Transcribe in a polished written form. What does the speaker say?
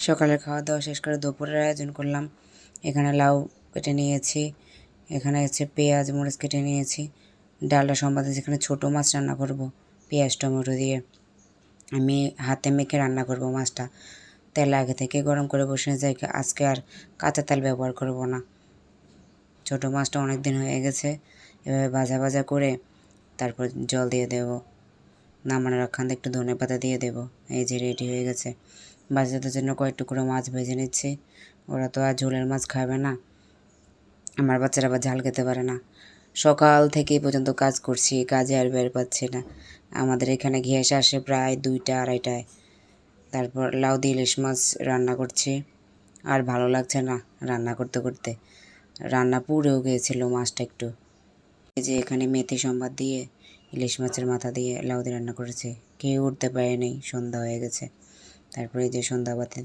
সকালের খাওয়া দাওয়া শেষ করে দুপুরের আয়োজন করলাম। এখানে লাউ কেটে নিয়েছি, এখানে হচ্ছে পেঁয়াজ মরিচ কেটে নিয়েছি। ডালটা সম্বাদে যেখানে ছোটো মাছ রান্না করব পেঁয়াজ টমেটো দিয়ে। আমি হাতে মেখে রান্না করব মাছটা। তেল আগে থেকে গরম করে বসে যাই, আজকে আর কাঁচা তেল ব্যবহার করব না। ছোটো মাছটা অনেক দিন হয়ে গেছে। এভাবে ভাজা ভাজা করে তারপর জল দিয়ে দেব। নামানোর রাখান একটু ধনে পাতা দিয়ে দেব। এই যে রেডি হয়ে গেছে। বাচ্চাদের জন্য কয়েক টুকরো মাছ ভেজে নিচ্ছি। ওরা তো আর ঝোলের মাছ খাবে না, আমার বাচ্চারা আবার ঝাল খেতে পারে না। সকাল থেকে পর্যন্ত কাজ করছি, কাজে আর বের পাচ্ছি না। আমাদের এখানে গ্যাস আসে প্রায় 2টা 2:30টায়। তারপর লাউ দিয়ে ইলিশ মাছ রান্না করছি। আর ভালো লাগছে না রান্না করতে করতে, রান্না পুড়েও গিয়েছিল মাছটা একটু। এই যে এখানে মেথি সম্বাদ দিয়ে ইলিশ মাছের মাথা দিয়ে লাউ দিয়ে রান্না করেছে। কেউ উঠতে পারে নেই, সন্ধ্যা হয়ে গেছে। তারপরে এই যে সন্ধ্যাবাতি